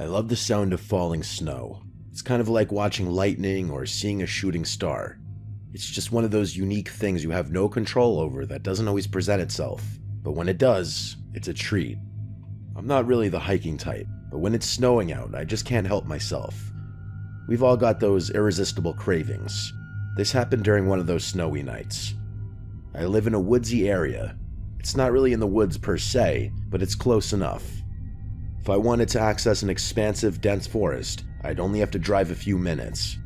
I love the sound of falling snow. It's kind of like watching lightning or seeing a shooting star. It's just one of those unique things you have no control over that doesn't always present itself, but when it does, it's a treat. I'm not really the hiking type, but when it's snowing out, I just can't help myself. We've all got those irresistible cravings. This happened during one of those snowy nights. I live in a woodsy area. It's not really in the woods per se, but it's close enough. If I wanted to access an expansive, dense forest, I'd only have to drive a few minutes.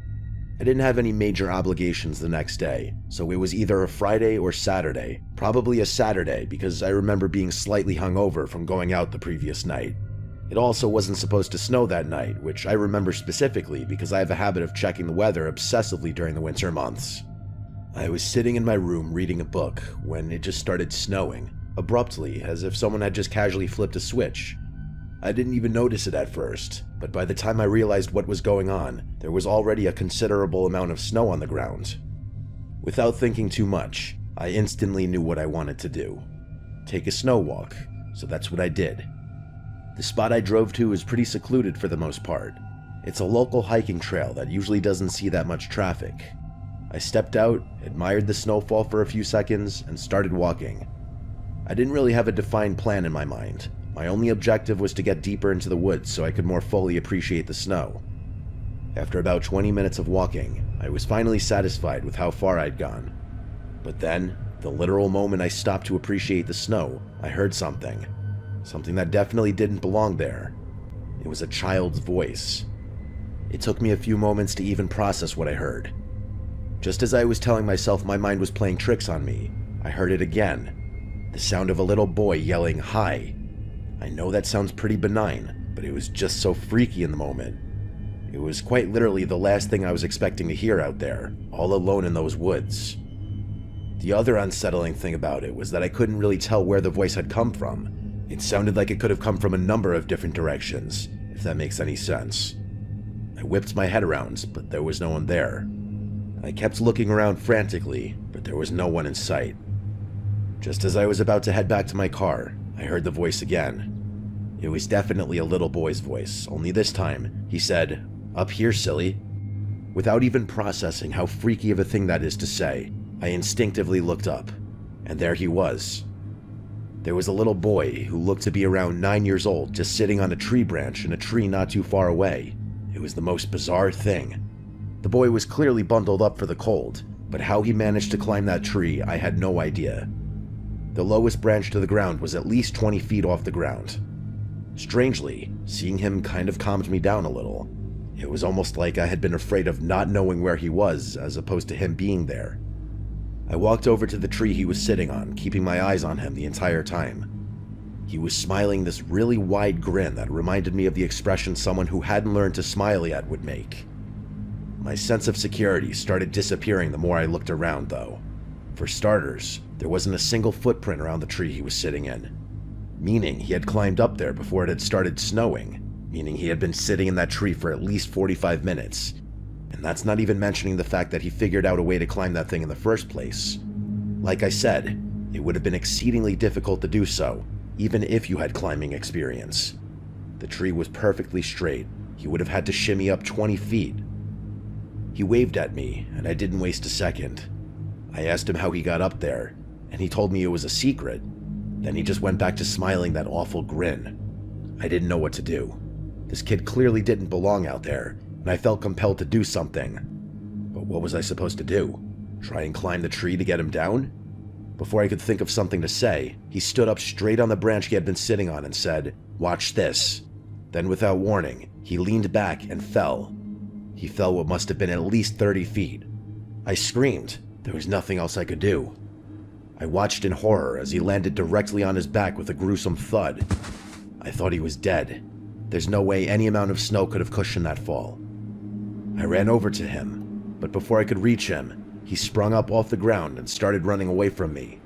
I didn't have any major obligations the next day, so it was either a Friday or Saturday. Probably a Saturday because I remember being slightly hungover from going out the previous night. It also wasn't supposed to snow that night, which I remember specifically because I have a habit of checking the weather obsessively during the winter months. I was sitting in my room reading a book when it just started snowing, abruptly, as if someone had just casually flipped a switch. I didn't even notice it at first, but by the time I realized what was going on, there was already a considerable amount of snow on the ground. Without thinking too much, I instantly knew what I wanted to do. Take a snow walk, so that's what I did. The spot I drove to is pretty secluded for the most part. It's a local hiking trail that usually doesn't see that much traffic. I stepped out, admired the snowfall for a few seconds, and started walking. I didn't really have a defined plan in my mind. My only objective was to get deeper into the woods so I could more fully appreciate the snow. After about 20 minutes of walking, I was finally satisfied with how far I'd gone. But then, the literal moment I stopped to appreciate the snow, I heard something. Something that definitely didn't belong there. It was a child's voice. It took me a few moments to even process what I heard. Just as I was telling myself my mind was playing tricks on me, I heard it again. The sound of a little boy yelling, "Hi!" I know that sounds pretty benign, but it was just so freaky in the moment. It was quite literally the last thing I was expecting to hear out there, all alone in those woods. The other unsettling thing about it was that I couldn't really tell where the voice had come from. It sounded like it could have come from a number of different directions, if that makes any sense. I whipped my head around, but there was no one there. I kept looking around frantically, but there was no one in sight. Just as I was about to head back to my car, I heard the voice again. It was definitely a little boy's voice, only this time, he said, "Up here, silly." Without even processing how freaky of a thing that is to say, I instinctively looked up, and there he was. There was a little boy who looked to be around 9 years old just sitting on a tree branch in a tree not too far away. It was the most bizarre thing. The boy was clearly bundled up for the cold, but how he managed to climb that tree, I had no idea. The lowest branch to the ground was at least 20 feet off the ground. Strangely, seeing him kind of calmed me down a little. It was almost like I had been afraid of not knowing where he was as opposed to him being there. I walked over to the tree he was sitting on, keeping my eyes on him the entire time. He was smiling this really wide grin that reminded me of the expression someone who hadn't learned to smile yet would make. My sense of security started disappearing the more I looked around, though. For starters, there wasn't a single footprint around the tree he was sitting in. Meaning he had climbed up there before it had started snowing. Meaning he had been sitting in that tree for at least 45 minutes. And that's not even mentioning the fact that he figured out a way to climb that thing in the first place. Like I said, it would have been exceedingly difficult to do so, even if you had climbing experience. The tree was perfectly straight. He would have had to shimmy up 20 feet. He waved at me, and I didn't waste a second. I asked him how he got up there, and he told me it was a secret. Then he just went back to smiling that awful grin. I didn't know what to do. This kid clearly didn't belong out there, and I felt compelled to do something. But what was I supposed to do? Try and climb the tree to get him down? Before I could think of something to say, he stood up straight on the branch he had been sitting on and said, "Watch this." Then without warning, he leaned back and fell. He fell what must have been at least 30 feet. I screamed. There was nothing else I could do. I watched in horror as he landed directly on his back with a gruesome thud. I thought he was dead. There's no way any amount of snow could have cushioned that fall. I ran over to him, but before I could reach him, he sprung up off the ground and started running away from me.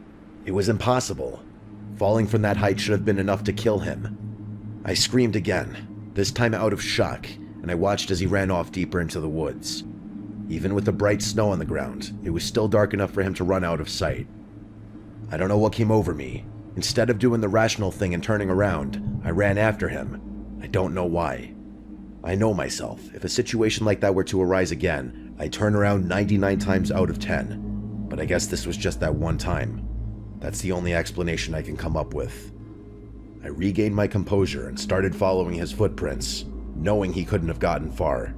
It was impossible. Falling from that height should have been enough to kill him. I screamed again, this time out of shock, and I watched as he ran off deeper into the woods. Even with the bright snow on the ground, it was still dark enough for him to run out of sight. I don't know what came over me. Instead of doing the rational thing and turning around, I ran after him. I don't know why. I know myself. If a situation like that were to arise again, I'd turn around 99 times out of 10. But I guess this was just that one time. That's the only explanation I can come up with. I regained my composure and started following his footprints, knowing he couldn't have gotten far.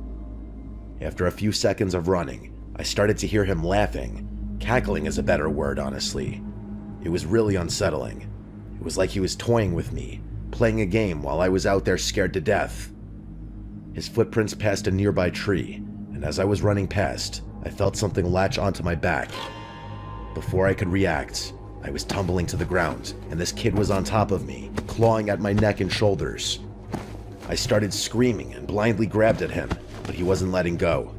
After a few seconds of running, I started to hear him laughing. Cackling is a better word, honestly. It was really unsettling. It was like he was toying with me, playing a game while I was out there scared to death. His footprints passed a nearby tree, and as I was running past, I felt something latch onto my back. Before I could react, I was tumbling to the ground, and this kid was on top of me, clawing at my neck and shoulders. I started screaming and blindly grabbed at him, but he wasn't letting go.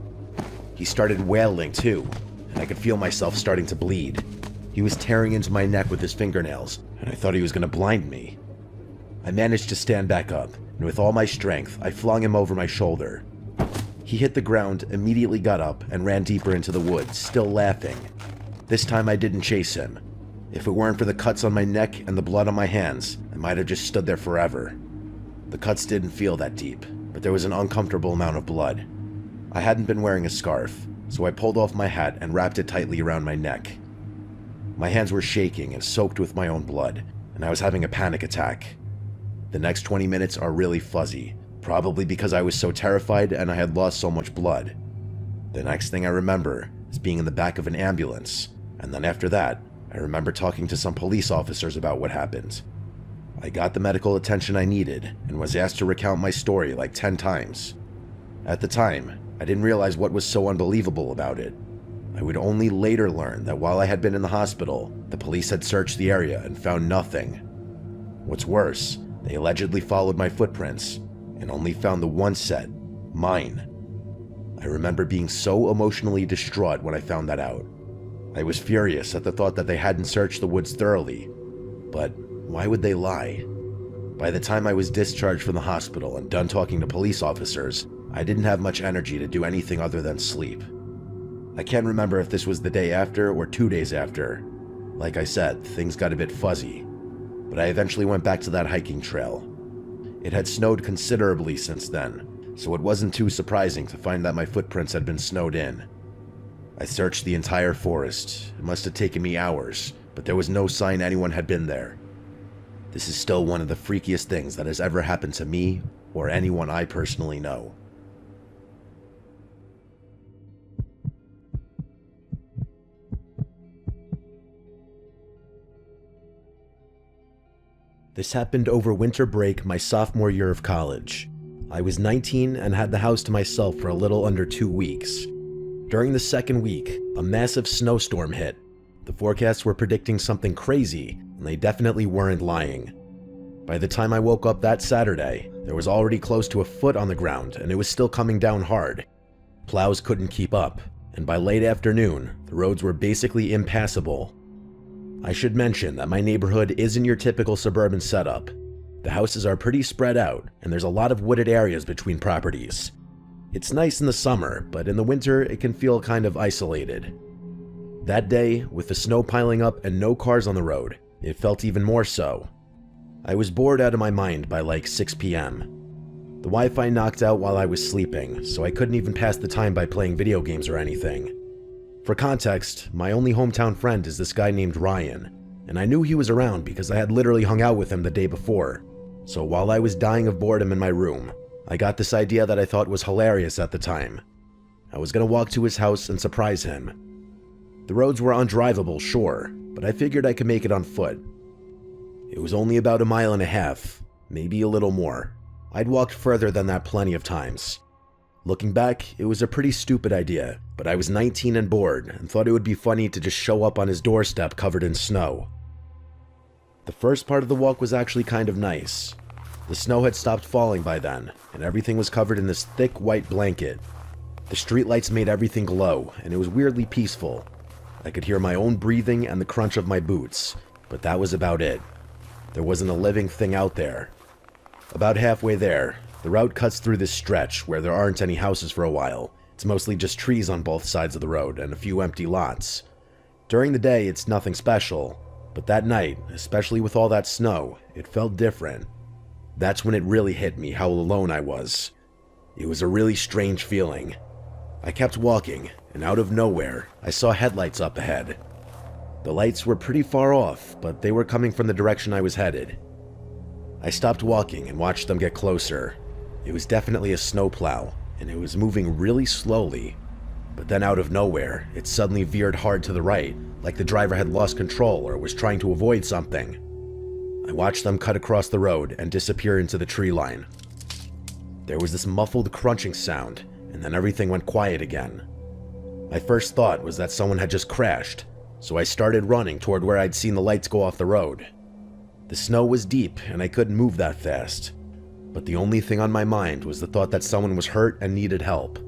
He started wailing too, and I could feel myself starting to bleed. He was tearing into my neck with his fingernails, and I thought he was going to blind me. I managed to stand back up, and with all my strength, I flung him over my shoulder. He hit the ground, immediately got up, and ran deeper into the woods, still laughing. This time I didn't chase him. If it weren't for the cuts on my neck and the blood on my hands, I might have just stood there forever. The cuts didn't feel that deep, but there was an uncomfortable amount of blood. I hadn't been wearing a scarf, so I pulled off my hat and wrapped it tightly around my neck. My hands were shaking and soaked with my own blood, and I was having a panic attack. The next 20 minutes are really fuzzy, probably because I was so terrified and I had lost so much blood. The next thing I remember is being in the back of an ambulance, and then after that, I remember talking to some police officers about what happened. I got the medical attention I needed and was asked to recount my story like 10 times. At the time, I didn't realize what was so unbelievable about it. I would only later learn that while I had been in the hospital, the police had searched the area and found nothing. What's worse, they allegedly followed my footprints and only found the one set, mine. I remember being so emotionally distraught when I found that out. I was furious at the thought that they hadn't searched the woods thoroughly, but why would they lie? By the time I was discharged from the hospital and done talking to police officers, I didn't have much energy to do anything other than sleep. I can't remember if this was the day after or 2 days after. Like I said, things got a bit fuzzy, but I eventually went back to that hiking trail. It had snowed considerably since then, so it wasn't too surprising to find that my footprints had been snowed in. I searched the entire forest. It must have taken me hours, but there was no sign anyone had been there. This is still one of the freakiest things that has ever happened to me or anyone I personally know. This happened over winter break my sophomore year of college. I was 19 and had the house to myself for a little under 2 weeks. During the second week, a massive snowstorm hit. The forecasts were predicting something crazy, and they definitely weren't lying. By the time I woke up that Saturday, there was already close to a foot on the ground, and it was still coming down hard. Plows couldn't keep up, and by late afternoon, the roads were basically impassable. I should mention that my neighborhood isn't your typical suburban setup. The houses are pretty spread out, and there's a lot of wooded areas between properties. It's nice in the summer, but in the winter it can feel kind of isolated. That day, with the snow piling up and no cars on the road, it felt even more so. I was bored out of my mind by like 6 p.m. The Wi-Fi knocked out while I was sleeping, so I couldn't even pass the time by playing video games or anything. For context, my only hometown friend is this guy named Ryan, and I knew he was around because I had literally hung out with him the day before. So while I was dying of boredom in my room, I got this idea that I thought was hilarious at the time. I was going to walk to his house and surprise him. The roads were undrivable, sure, but I figured I could make it on foot. It was only about 1.5 miles, maybe a little more. I'd walked further than that plenty of times. Looking back, it was a pretty stupid idea, but I was 19 and bored and thought it would be funny to just show up on his doorstep covered in snow. The first part of the walk was actually kind of nice. The snow had stopped falling by then, and everything was covered in this thick white blanket. The streetlights made everything glow, and it was weirdly peaceful. I could hear my own breathing and the crunch of my boots, but that was about it. There wasn't a living thing out there. About halfway there, the route cuts through this stretch where there aren't any houses for a while. It's mostly just trees on both sides of the road and a few empty lots. During the day, it's nothing special, but that night, especially with all that snow, it felt different. That's when it really hit me how alone I was. It was a really strange feeling. I kept walking, and out of nowhere, I saw headlights up ahead. The lights were pretty far off, but they were coming from the direction I was headed. I stopped walking and watched them get closer. It was definitely a snowplow, and it was moving really slowly. But then out of nowhere, it suddenly veered hard to the right, like the driver had lost control or was trying to avoid something. I watched them cut across the road and disappear into the tree line. There was this muffled crunching sound, and then everything went quiet again. My first thought was that someone had just crashed, so I started running toward where I'd seen the lights go off the road. The snow was deep, and I couldn't move that fast. But the only thing on my mind was the thought that someone was hurt and needed help.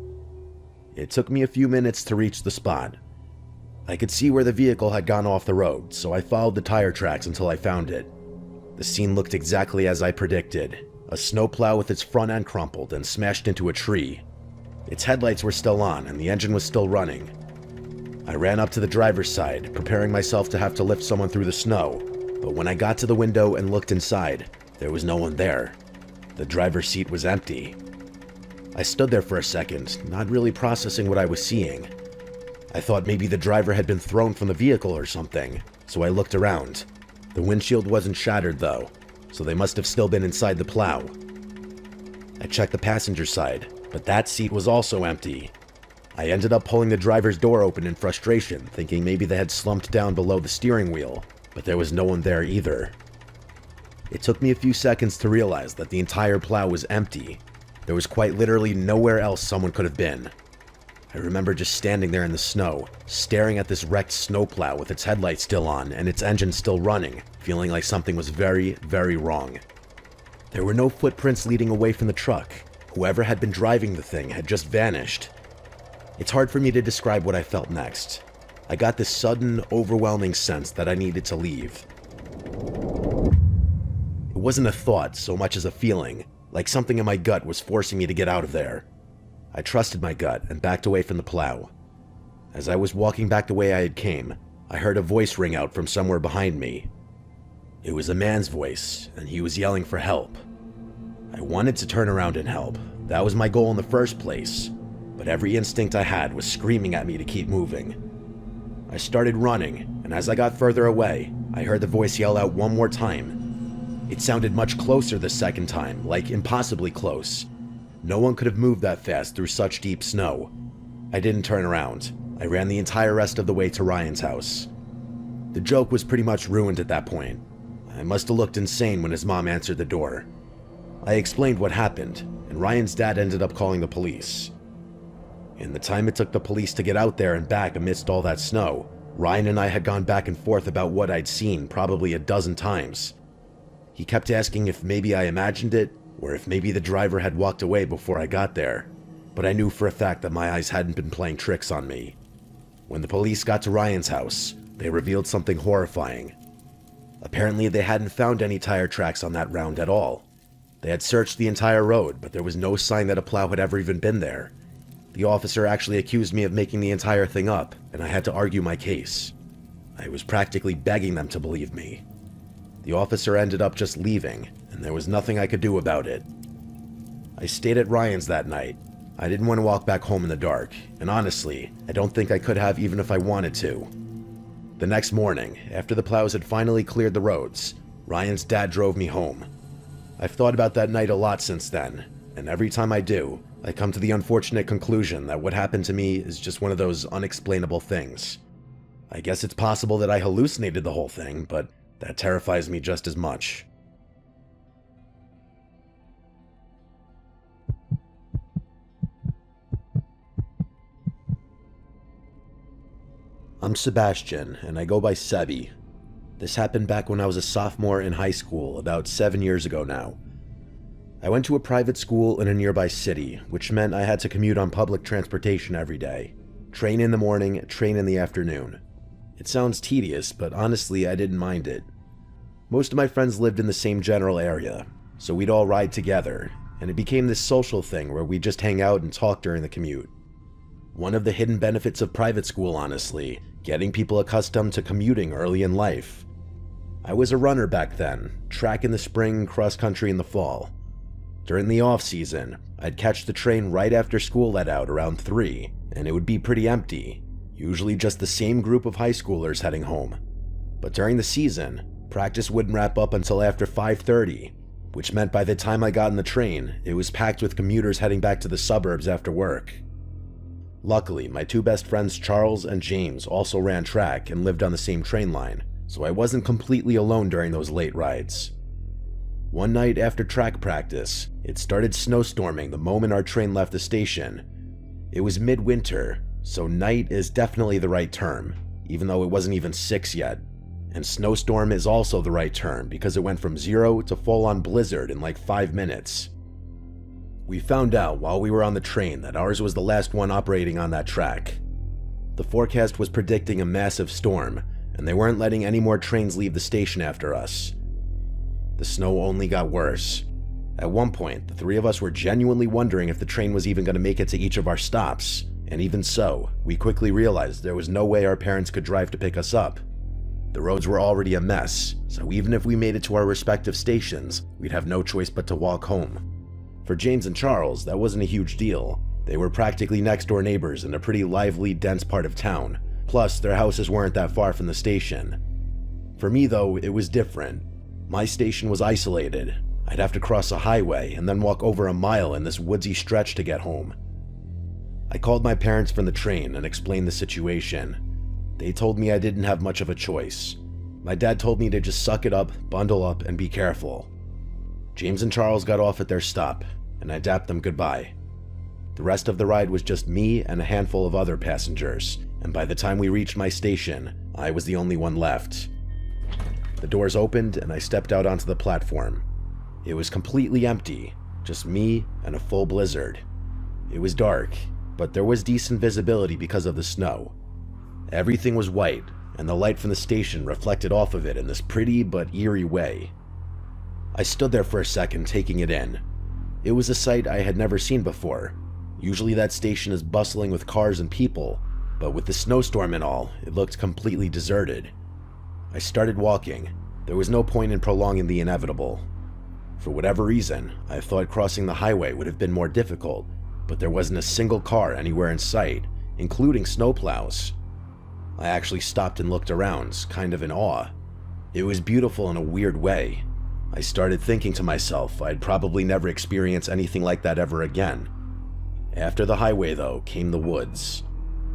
It took me a few minutes to reach the spot. I could see where the vehicle had gone off the road, so I followed the tire tracks until I found it. The scene looked exactly as I predicted. A snowplow with its front end crumpled and smashed into a tree. Its headlights were still on and the engine was still running. I ran up to the driver's side, preparing myself to have to lift someone through the snow, but when I got to the window and looked inside, there was no one there. The driver's seat was empty. I stood there for a second, not really processing what I was seeing. I thought maybe the driver had been thrown from the vehicle or something, so I looked around. The windshield wasn't shattered though, so they must have still been inside the plow. I checked the passenger side, but that seat was also empty. I ended up pulling the driver's door open in frustration, thinking maybe they had slumped down below the steering wheel, but there was no one there either. It took me a few seconds to realize that the entire plow was empty. There was quite literally nowhere else someone could have been. I remember just standing there in the snow, staring at this wrecked snowplow with its headlights still on and its engine still running, feeling like something was very, very wrong. There were no footprints leading away from the truck. Whoever had been driving the thing had just vanished. It's hard for me to describe what I felt next. I got this sudden, overwhelming sense that I needed to leave. It wasn't a thought so much as a feeling, like something in my gut was forcing me to get out of there. I trusted my gut and backed away from the plow. As I was walking back the way I had came, I heard a voice ring out from somewhere behind me. It was a man's voice, and he was yelling for help. I wanted to turn around and help. That was my goal in the first place, but every instinct I had was screaming at me to keep moving. I started running, and as I got further away, I heard the voice yell out one more time. It sounded much closer the second time, like impossibly close. No one could have moved that fast through such deep snow. I didn't turn around. I ran the entire rest of the way to Ryan's house. The joke was pretty much ruined at that point. I must have looked insane when his mom answered the door. I explained what happened, and Ryan's dad ended up calling the police. In the time it took the police to get out there and back amidst all that snow, Ryan and I had gone back and forth about what I'd seen probably a dozen times. He kept asking if maybe I imagined it, or if maybe the driver had walked away before I got there, but I knew for a fact that my eyes hadn't been playing tricks on me. When the police got to Ryan's house, they revealed something horrifying. Apparently they hadn't found any tire tracks on that round at all. They had searched the entire road, but there was no sign that a plow had ever even been there. The officer actually accused me of making the entire thing up, and I had to argue my case. I was practically begging them to believe me. The officer ended up just leaving, and there was nothing I could do about it. I stayed at Ryan's that night. I didn't want to walk back home in the dark, and honestly, I don't think I could have even if I wanted to. The next morning, after the plows had finally cleared the roads, Ryan's dad drove me home. I've thought about that night a lot since then, and every time I do, I come to the unfortunate conclusion that what happened to me is just one of those unexplainable things. I guess it's possible that I hallucinated the whole thing, but that terrifies me just as much. I'm Sebastian, and I go by Sebi. This happened back when I was a sophomore in high school, about 7 years ago now. I went to a private school in a nearby city, which meant I had to commute on public transportation every day. Train in the morning, train in the afternoon. It sounds tedious, but honestly I didn't mind it. Most of my friends lived in the same general area, so we'd all ride together, and it became this social thing where we'd just hang out and talk during the commute. One of the hidden benefits of private school, honestly, getting people accustomed to commuting early in life. I was a runner back then, track in the spring, cross country in the fall. During the off-season, I'd catch the train right after school let out around 3, and it would be pretty empty, usually just the same group of high schoolers heading home. But during the season, practice wouldn't wrap up until after 5:30, which meant by the time I got in the train, it was packed with commuters heading back to the suburbs after work. Luckily, my two best friends Charles and James also ran track and lived on the same train line, so I wasn't completely alone during those late rides. One night after track practice, it started snowstorming the moment our train left the station. It was midwinter, so night is definitely the right term, even though it wasn't even 6 yet. And snowstorm is also the right term because it went from 0 to full-on blizzard in like 5 minutes. We found out while we were on the train that ours was the last one operating on that track. The forecast was predicting a massive storm, and they weren't letting any more trains leave the station after us. The snow only got worse. At one point, the three of us were genuinely wondering if the train was even going to make it to each of our stops, and even so, we quickly realized there was no way our parents could drive to pick us up. The roads were already a mess, so even if we made it to our respective stations, we'd have no choice but to walk home. For James and Charles, that wasn't a huge deal. They were practically next-door neighbors in a pretty lively, dense part of town, plus their houses weren't that far from the station. For me though, it was different. My station was isolated. I'd have to cross a highway and then walk over a mile in this woodsy stretch to get home. I called my parents from the train and explained the situation. They told me I didn't have much of a choice. My dad told me to just suck it up, bundle up, and be careful. James and Charles got off at their stop, and I dapped them goodbye. The rest of the ride was just me and a handful of other passengers, and by the time we reached my station, I was the only one left. The doors opened and I stepped out onto the platform. It was completely empty, just me and a full blizzard. It was dark, but there was decent visibility because of the snow. Everything was white, and the light from the station reflected off of it in this pretty but eerie way. I stood there for a second taking it in. It was a sight I had never seen before. Usually that station is bustling with cars and people, but with the snowstorm and all, it looked completely deserted. I started walking. There was no point in prolonging the inevitable. For whatever reason, I thought crossing the highway would have been more difficult, but there wasn't a single car anywhere in sight, including snowplows. I actually stopped and looked around, kind of in awe. It was beautiful in a weird way. I started thinking to myself I'd probably never experience anything like that ever again. After the highway, though, came the woods.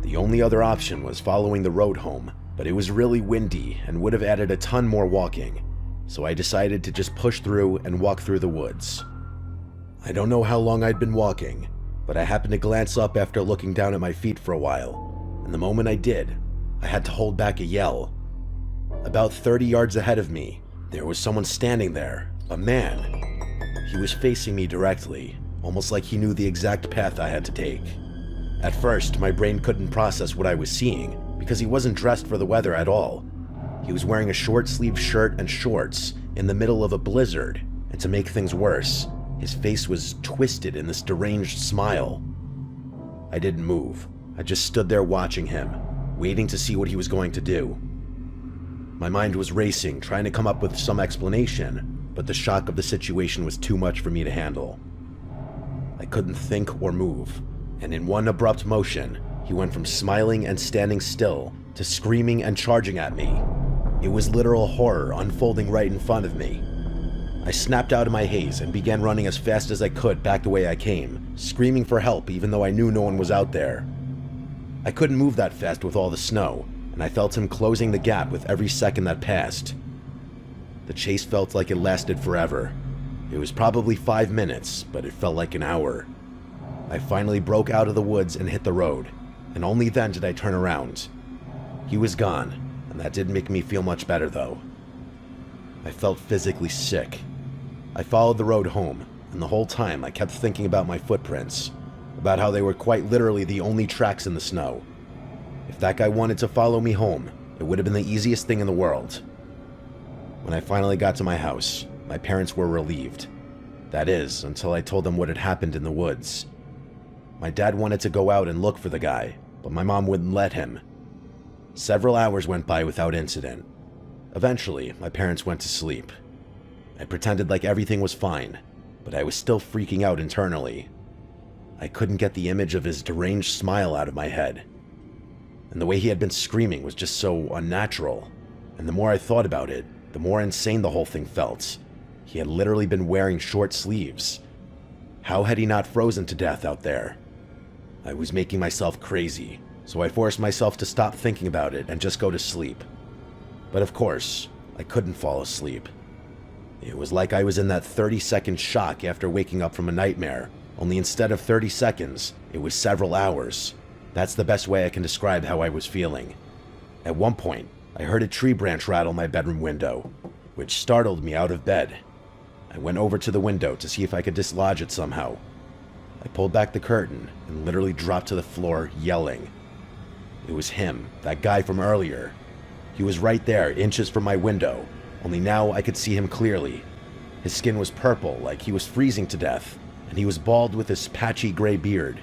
The only other option was following the road home, but it was really windy and would have added a ton more walking, so I decided to just push through and walk through the woods. I don't know how long I'd been walking, but I happened to glance up after looking down at my feet for a while, and the moment I did, I had to hold back a yell. About 30 yards ahead of me, there was someone standing there, a man. He was facing me directly, almost like he knew the exact path I had to take. At first, my brain couldn't process what I was seeing, because he wasn't dressed for the weather at all. He was wearing a short-sleeved shirt and shorts in the middle of a blizzard, and to make things worse, his face was twisted in this deranged smile. I didn't move. I just stood there watching him, waiting to see what he was going to do. My mind was racing, trying to come up with some explanation, but the shock of the situation was too much for me to handle. I couldn't think or move, and in one abrupt motion, he went from smiling and standing still to screaming and charging at me. It was literal horror unfolding right in front of me. I snapped out of my haze and began running as fast as I could back the way I came, screaming for help even though I knew no one was out there. I couldn't move that fast with all the snow, and I felt him closing the gap with every second that passed. The chase felt like it lasted forever. It was probably 5 minutes, but it felt like an hour. I finally broke out of the woods and hit the road, and only then did I turn around. He was gone, and that didn't make me feel much better though. I felt physically sick. I followed the road home, and the whole time I kept thinking about my footprints, about how they were quite literally the only tracks in the snow. If that guy wanted to follow me home, it would have been the easiest thing in the world. When I finally got to my house, my parents were relieved. That is, until I told them what had happened in the woods. My dad wanted to go out and look for the guy, but my mom wouldn't let him. Several hours went by without incident. Eventually, my parents went to sleep. I pretended like everything was fine. but I was still freaking out internally. I couldn't get the image of his deranged smile out of my head. And the way he had been screaming was just so unnatural. And the more I thought about it, the more insane the whole thing felt. He had literally been wearing short sleeves. How had he not frozen to death out there? I was making myself crazy, so I forced myself to stop thinking about it and just go to sleep. But of course, I couldn't fall asleep. It was like I was in that 30-second shock after waking up from a nightmare, only instead of 30 seconds, it was several hours. That's the best way I can describe how I was feeling. At one point, I heard a tree branch rattle my bedroom window, which startled me out of bed. I went over to the window to see if I could dislodge it somehow. I pulled back the curtain and literally dropped to the floor, yelling. It was him, that guy from earlier. He was right there, inches from my window, only now I could see him clearly. His skin was purple, like he was freezing to death, and he was bald with this patchy gray beard.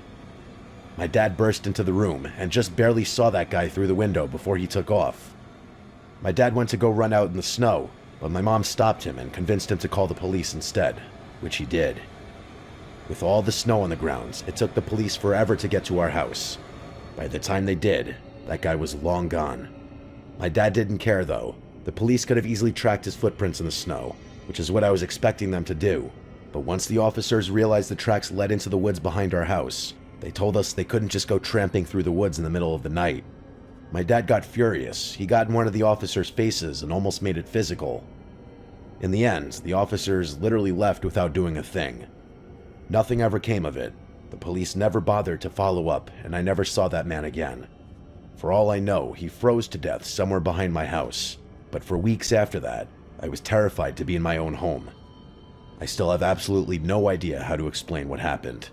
My dad burst into the room and just barely saw that guy through the window before he took off. My dad went to go run out in the snow, but my mom stopped him and convinced him to call the police instead, which he did. With all the snow on the grounds, it took the police forever to get to our house. By the time they did, that guy was long gone. My dad didn't care though. The police could have easily tracked his footprints in the snow, which is what I was expecting them to do. But once the officers realized the tracks led into the woods behind our house, they told us they couldn't just go tramping through the woods in the middle of the night. My dad got furious. He got in one of the officers' faces and almost made it physical. In the end, the officers literally left without doing a thing. Nothing ever came of it. The police never bothered to follow up, and I never saw that man again. For all I know, he froze to death somewhere behind my house. But for weeks after that, I was terrified to be in my own home. I still have absolutely no idea how to explain what happened.